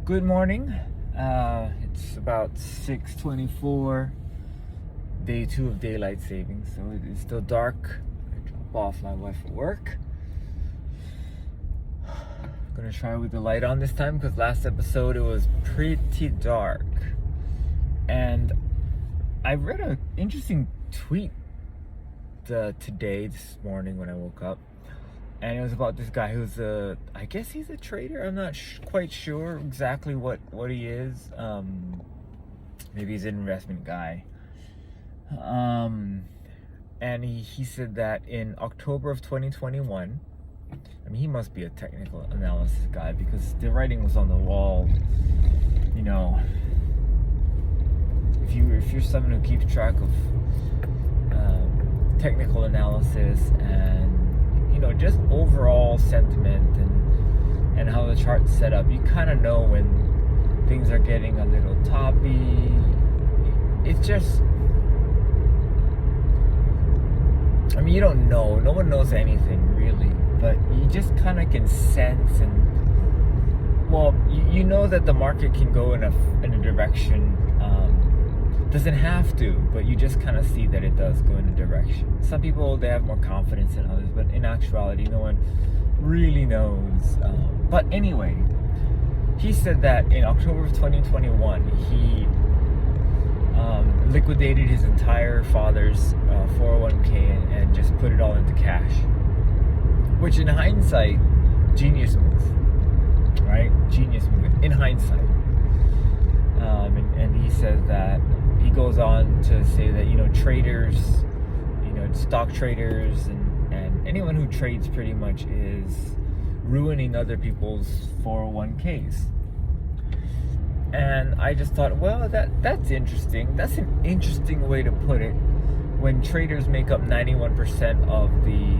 Good morning. It's about 6:24, day 2 of daylight savings, so it is still dark. I drop off my wife at work. Gonna try with the light on this time because last episode it was pretty dark. And I read an interesting tweet this morning when I woke up. And it was about this guy who's I guess he's a trader. I'm not quite sure exactly what he is. Maybe he's an investment guy. And he said that in October of 2021, I mean, he must be a technical analysis guy because the writing was on the wall. You know, if you're someone who keeps track of technical analysis and just overall sentiment and how the chart's set up, you kind of know when things are getting a little toppy. It's just, I mean, you don't know. No one knows anything really, but you just kind of can sense you know that the market can go in a direction. Doesn't have to, but you just kind of see that it does go in a direction. Some people, they have more confidence than others, but in actuality, no one really knows. But anyway, he said that in October of 2021, he liquidated his entire father's 401k and just put it all into cash. Which in hindsight, genius move, right? Genius move in hindsight. And he says that, he goes on to say that, traders, stock traders and anyone who trades pretty much is ruining other people's 401ks. And I just thought, well, that's interesting. That's an interesting way to put it. When traders make up 91% of the,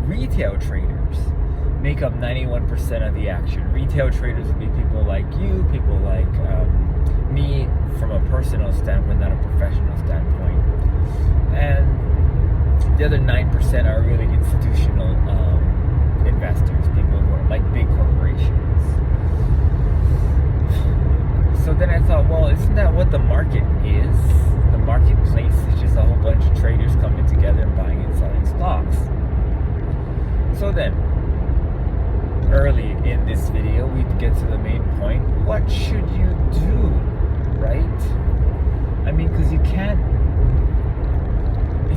retail traders make up 91% of the action. Retail traders would be people like you, people like me from a personal standpoint, not a professional standpoint. And the other 9% are really institutional investors, people who are like big corporations. So then I thought, well, isn't that what the market is? The marketplace is just a whole bunch of traders coming together and buying and selling stocks. So then, early in this video, we get to the main point. What should you do, right? I mean, because if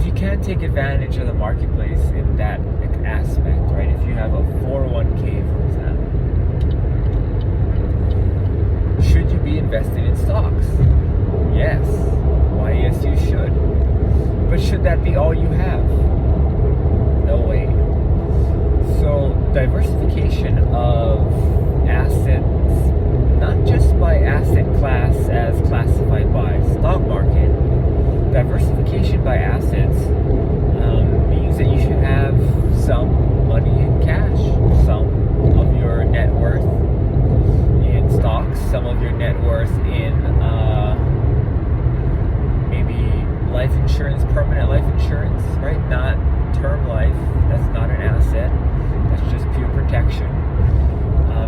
you can't take advantage of the marketplace in that aspect, right? If you have a 401k, for example, should you be invested in stocks? Yes. Why, yes, you should. But should that be all you have? No way. So diversification of assets, not just by asset class as classified by stock market, diversification by assets means that you should have some money in cash, some of your net worth in stocks, some of your net worth in maybe life insurance, permanent life insurance, right? Not term life. That's not an asset. That's just pure protection.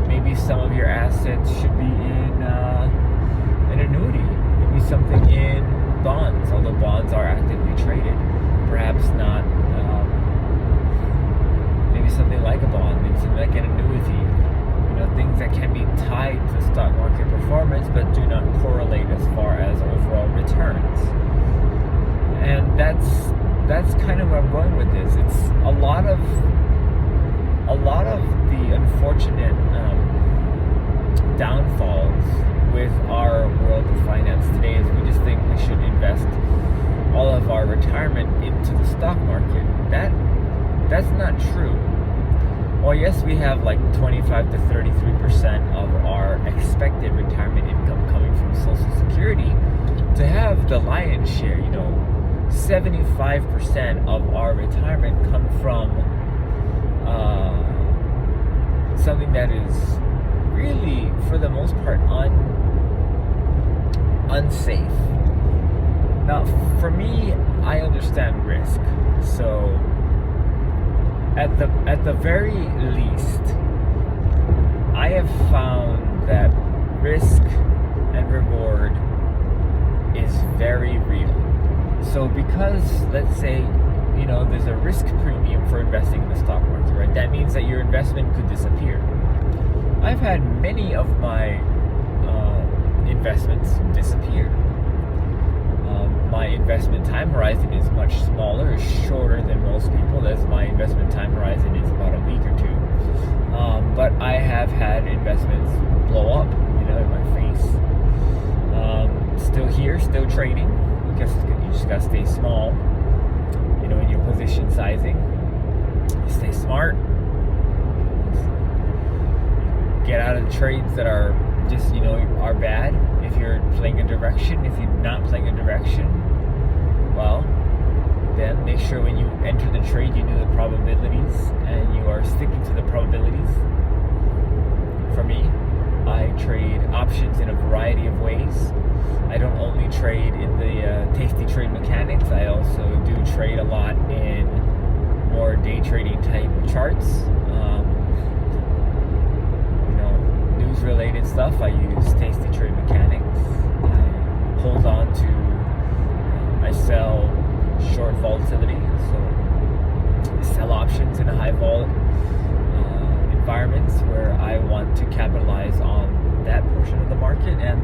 Maybe some of your assets should be in an annuity. Maybe something in bonds, although bonds are actively traded. Perhaps not. Maybe something like a bond, maybe something like an annuity. Things that can be tied to stock market performance but do not correlate as far as overall returns. And that's kind of where I'm going with this. It's a lot of the unfortunate downfalls with our world of finance today is we just think we should invest all of our retirement into the stock market. That's not true. Well, yes, we have like 25 to 33% of our expected retirement income coming from Social Security. To have the lion's share, 75% of our retirement come from something that is really, for the most part, unsafe. Now, for me, I understand risk. So, at the very least, I have found that risk and reward is very real. So because, let's say, there's a risk premium for investing in the stock market, right? That means that your investment could disappear. I've had many of my investments disappear. My investment time horizon is much smaller, is shorter than most people, as my investment time horizon is about a week or two. But I have had investments blow up, in my face. Still here, still trading. You just gotta stay small, in your position sizing. Stay smart. Get out of the trades that are just, are bad. If you're playing a direction, if you're not playing a direction, well, then make sure when you enter the trade, you know the probabilities and you are sticking to the probabilities. For me, I trade options in a variety of ways. I don't only trade in the tasty trade mechanics. I also do trade a lot in more day trading type charts. News related stuff. I use tasty trade mechanics. I hold on to. I sell short volatility, so I sell options in a high vol environments where I want to capitalize on that portion of the market, and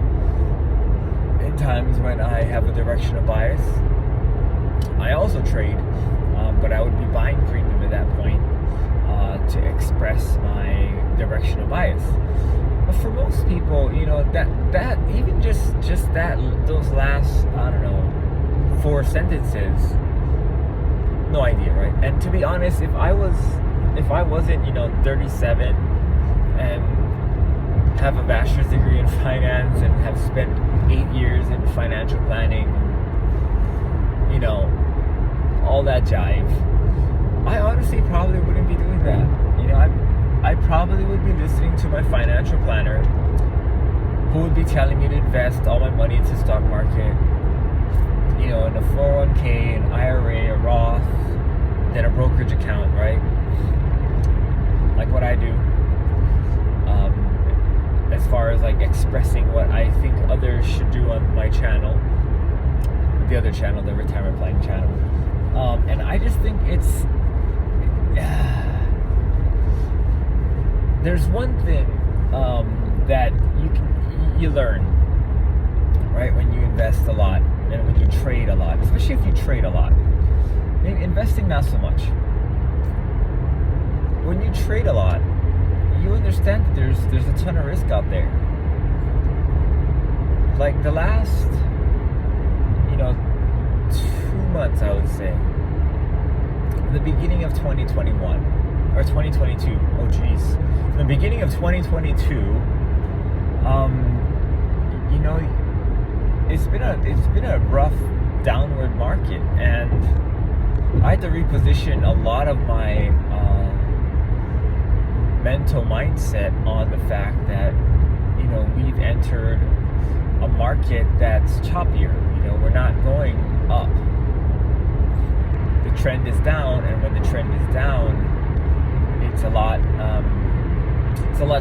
in times when I have a directional bias, I also trade, but I would be buying premium at that point to express my directional bias. But for most people, that even just that those last, I don't know, 4 sentences, no idea, right? And to be honest, if I wasn't 37 and have a bachelor's degree in finance and have spent 8 years in financial planning, all that jive, I honestly probably wouldn't be doing that. I probably would be listening to my financial planner, who would be telling me to invest all my money into the stock market, in a 401k, an IRA, a Roth, then a brokerage account, right? Like what I do. As far as like expressing what I think others should do on my channel, the other channel, the retirement planning channel. And I just think it's there's one thing that you learn, right, when you invest a lot and when you trade a lot, especially if you trade a lot. Maybe investing not so much. When you trade a lot, you understand that there's a ton of risk out there. Like the last 2 months, I would say, the beginning of 2021 or 2022. Oh geez, from the beginning of 2022, it's been a rough downward market, and I had to reposition a lot of my mental mindset on the fact that we've entered a market that's choppier. We're not going up. The trend is down, and when the trend is down, it's a lot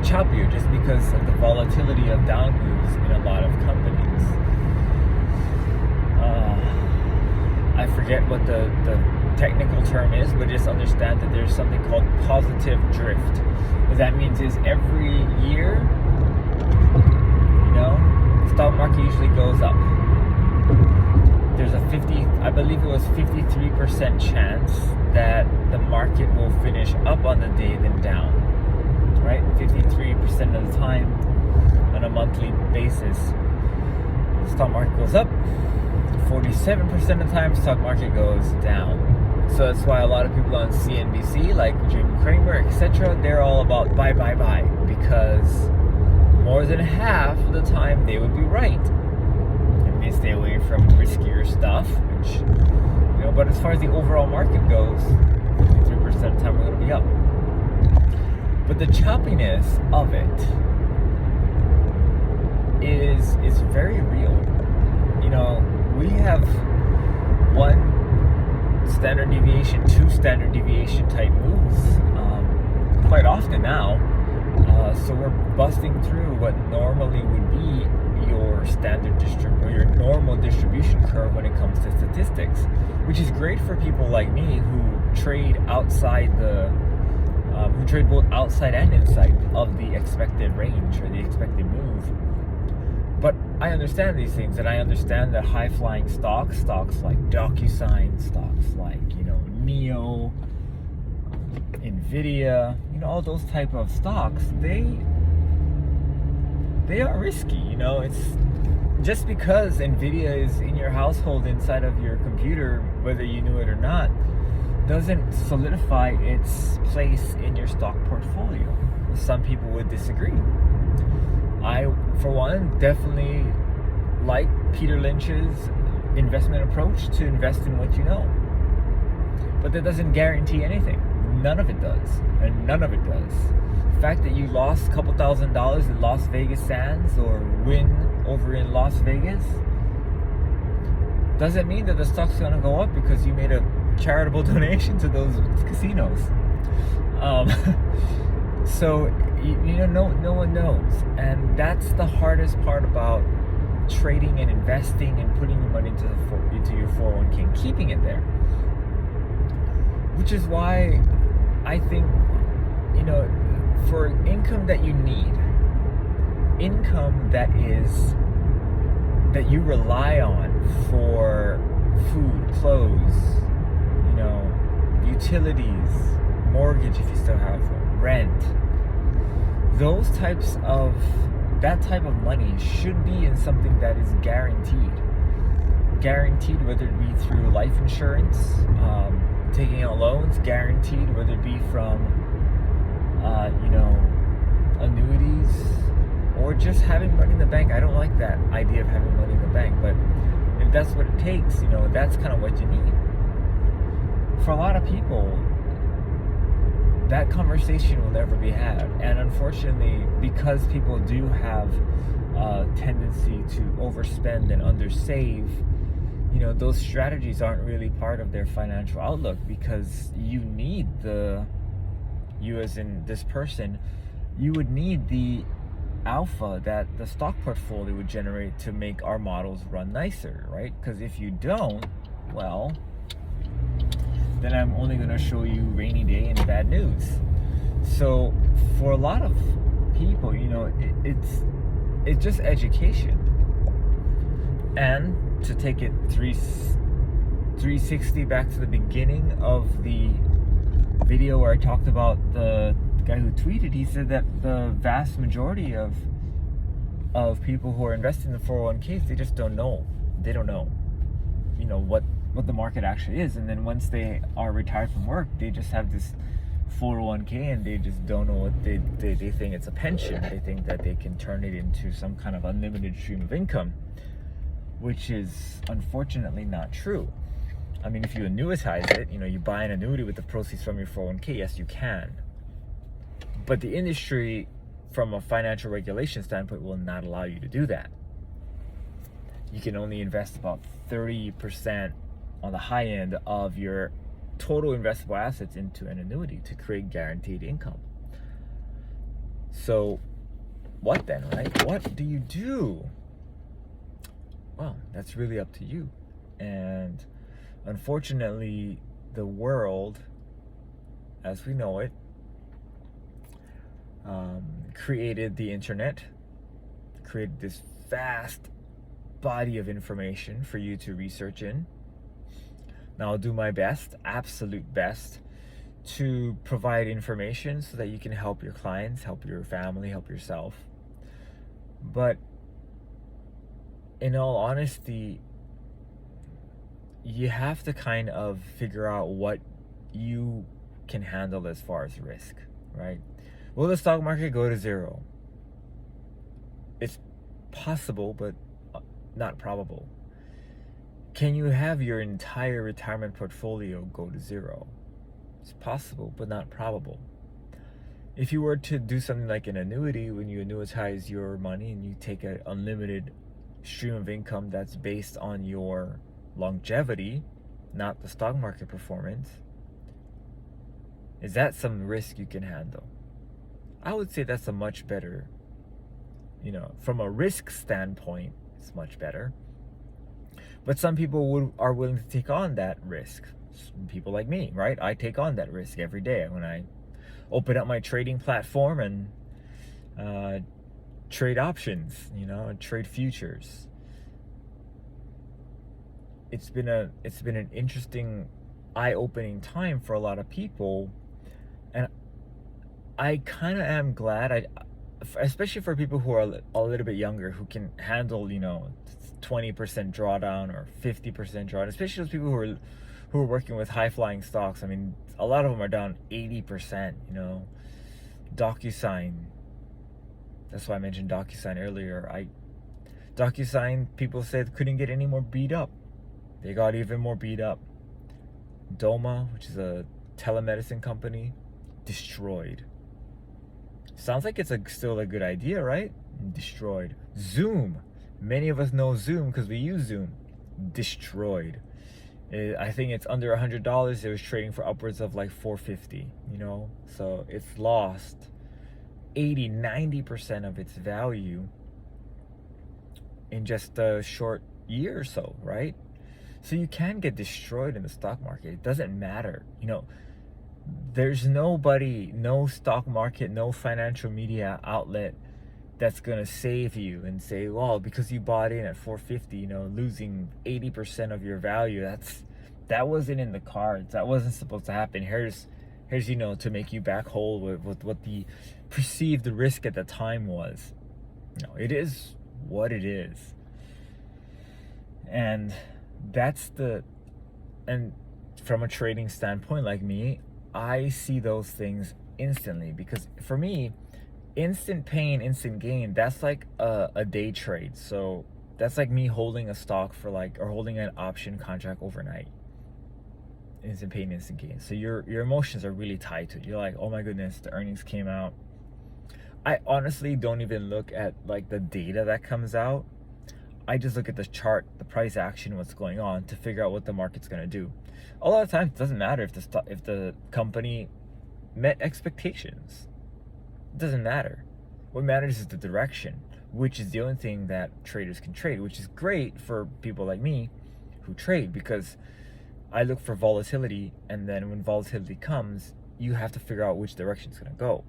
choppier, just because of the volatility of down moves in a lot of companies. I forget what the technical term is, but just understand that there's something called positive drift. What that means is every year, the stock market usually goes up. There's I believe it was 53% chance that the market will finish up on the day then down, right? 53% of the time on a monthly basis, the stock market goes up. 47% of the time, stock market goes down. So that's why a lot of people on CNBC, like Jim Cramer, etc., they're all about buy, because more than half of the time they would be right. And they stay away from riskier stuff, which, but as far as the overall market goes, 53% of the time we're going to be up. But the choppiness of it is very real. We have 1 standard deviation, 2 standard deviation type moves quite often now. So we're busting through what normally would be your standard or your normal distribution curve when it comes to statistics, which is great for people like me who trade who trade both outside and inside of the expected range or the expected move. But I understand these things, and I understand that high-flying stocks like DocuSign, stocks like Neo, Nvidia, all those type of stocks, they are risky. It's just because Nvidia is in your household inside of your computer, whether you knew it or not, doesn't solidify its place in your stock portfolio. Some people would disagree. I, for one, definitely like Peter Lynch's investment approach to invest in what you know. But that doesn't guarantee anything. None of it does. And none of it does. The fact that you lost a couple $1,000s in Las Vegas Sands or win over in Las Vegas doesn't mean that the stock's going to go up because you made a charitable donation to those casinos. So no one knows, and that's the hardest part about trading and investing and putting your money into your 401k and keeping it there. Which is why I think for income that you need, income that you rely on for food, clothes, utilities, mortgage if you still have one, rent. That type of money should be in something that is guaranteed. Guaranteed, whether it be through life insurance, taking out loans, guaranteed, whether it be from, annuities, or just having money in the bank. I don't like that idea of having money in the bank, but if that's what it takes, that's kind of what you need. For a lot of people, that conversation will never be had. And unfortunately, because people do have a tendency to overspend and undersave, those strategies aren't really part of their financial outlook, because you as in this person, you would need the alpha that the stock portfolio would generate to make our models run nicer, right? Because if you don't, well, then I'm only going to show you rainy day and bad news. So for a lot of people, it's just education. And to take it 360 back to the beginning of the video where I talked about the guy who tweeted, he said that the vast majority of people who are investing in the 401ks, they just don't know. They don't know, what the market actually is. And then once they are retired from work, they just have this 401k and they just don't know what they think it's a pension. They think that they can turn it into some kind of unlimited stream of income, which is unfortunately not true. I mean, if you annuitize it, you buy an annuity with the proceeds from your 401k, yes, you can. But the industry, from a financial regulation standpoint, will not allow you to do that. You can only invest about 30% on the high end of your total investable assets into an annuity to create guaranteed income. So what then, right? What do you do? Well, that's really up to you. And unfortunately, the world, as we know it, created the internet, created this vast body of information for you to research in. Now, I'll do my best, absolute best, to provide information so that you can help your clients, help your family, help yourself. But in all honesty, you have to kind of figure out what you can handle as far as risk, right? Will the stock market go to zero? It's possible, but not probable. Can you have your entire retirement portfolio go to zero? It's possible, but not probable. If you were to do something like an annuity, when you annuitize your money and you take an unlimited stream of income that's based on your longevity, not the stock market performance, is that some risk you can handle? I would say that's a much better, from a risk standpoint, it's much better. But some people are willing to take on that risk. People like me, right? I take on that risk every day when I open up my trading platform and trade options, and trade futures. It's been an interesting, eye-opening time for a lot of people, and I kind of am glad. Especially for people who are a little bit younger, who can handle 20% drawdown or 50% drawdown. Especially those people who are working with high-flying stocks. I mean, a lot of them are down 80%. DocuSign. That's why I mentioned DocuSign earlier. DocuSign, people said, couldn't get any more beat up. They got even more beat up. Doma, which is a telemedicine company, destroyed. Sounds like it's still a good idea, right? Destroyed. Zoom. Many of us know Zoom because we use Zoom. Destroyed. I think it's under $100. It was trading for upwards of like $450. So it's lost 80-90% of its value in just a short year or so, right? So you can get destroyed in the stock market. It doesn't matter. There's nobody, no stock market, no financial media outlet that's gonna save you and say, well, because you bought in at 450, losing 80% of your value, that wasn't in the cards. That wasn't supposed to happen. Here's to make you back whole with what the perceived risk at the time was. It is what it is. And and from a trading standpoint, like me, I see those things instantly, because for me, instant pain, instant gain, that's like a day trade. So that's like me holding a stock or holding an option contract overnight. Instant pain, instant gain. So your emotions are really tied to it. You're like, oh my goodness, the earnings came out. I honestly don't even look at like the data that comes out. I just look at the chart, the price action, what's going on, to figure out what the market's going to do. A lot of times it doesn't matter if the company met expectations. It doesn't matter. What matters is the direction, which is the only thing that traders can trade, which is great for people like me who trade, because I look for volatility, and then when volatility comes, you have to figure out which direction it's going to go.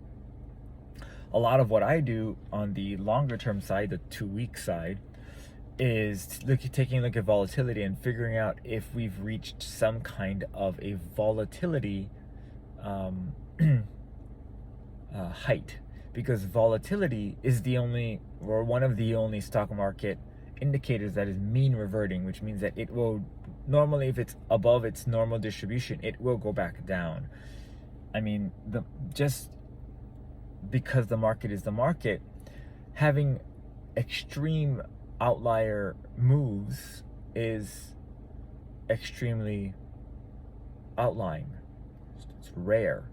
A lot of what I do on the longer term side, the 2-week side, is taking a look at volatility and figuring out if we've reached some kind of a volatility height, because volatility is one of the only stock market indicators that is mean reverting, which means that it will normally, if it's above its normal distribution, it will go back down. I mean, just because the market is the market, having extreme outlier moves is extremely outlying. It's rare.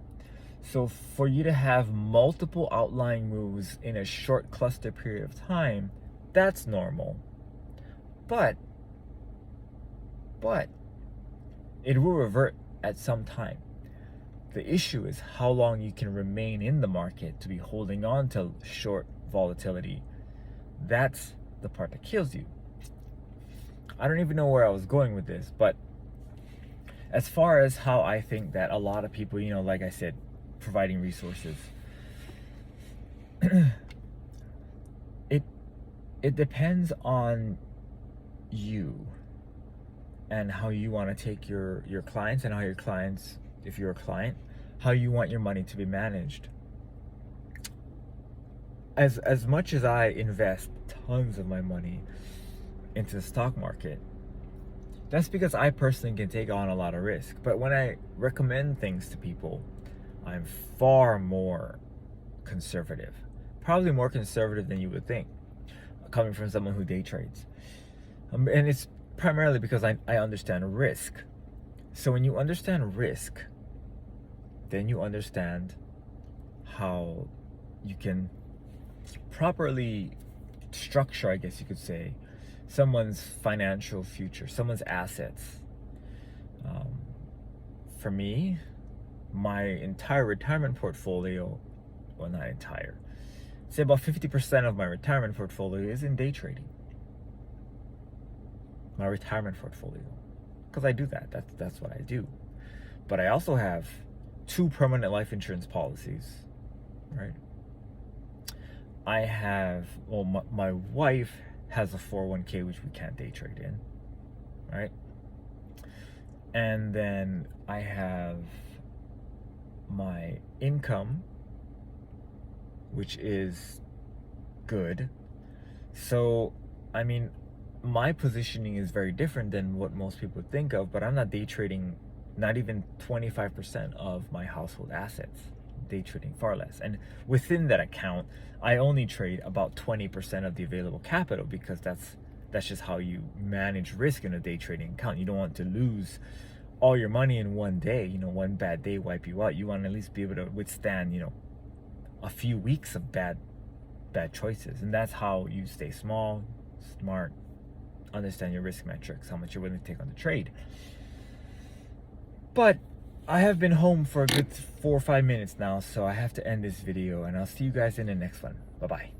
So for you to have multiple outlying moves in a short cluster period of time, that's normal. But it will revert at some time. The issue is how long you can remain in the market to be holding on to short volatility. That's the part that kills you. I don't even know where I was going with this, but as far as how I think that a lot of people, like I said, providing resources, it depends on you and how you want to take your clients, and how your clients, if you're a client, how you want your money to be managed. As much as I invest tons of my money into the stock market, that's because I personally can take on a lot of risk. But when I recommend things to people, I'm far more conservative, probably more conservative than you would think, coming from someone who day trades. And it's primarily because I understand risk. So when you understand risk, then you understand how you can properly structure, I guess you could say, someone's financial future, someone's assets. For me, my entire retirement portfolio well, not entire. Say about 50% of my retirement portfolio is in day trading. My retirement portfolio, because I do that. That's what I do. But I also have 2 permanent life insurance policies, right? I have, well, my wife has a 401k which we can't day trade in, right? And then I have my income, which is good. So, I mean, my positioning is very different than what most people think of, but I'm not day trading not even 25% of my household assets. Day trading far less. And within that account, I only trade about 20% of the available capital, because that's just how you manage risk in a day trading account. You don't want to lose all your money in one day, one bad day wipe you out. You want to at least be able to withstand, a few weeks of bad choices. And that's how you stay small, smart, understand your risk metrics, how much you're willing to take on the trade. But I have been home for a good 4 or 5 minutes now, so I have to end this video, and I'll see you guys in the next one. Bye-bye.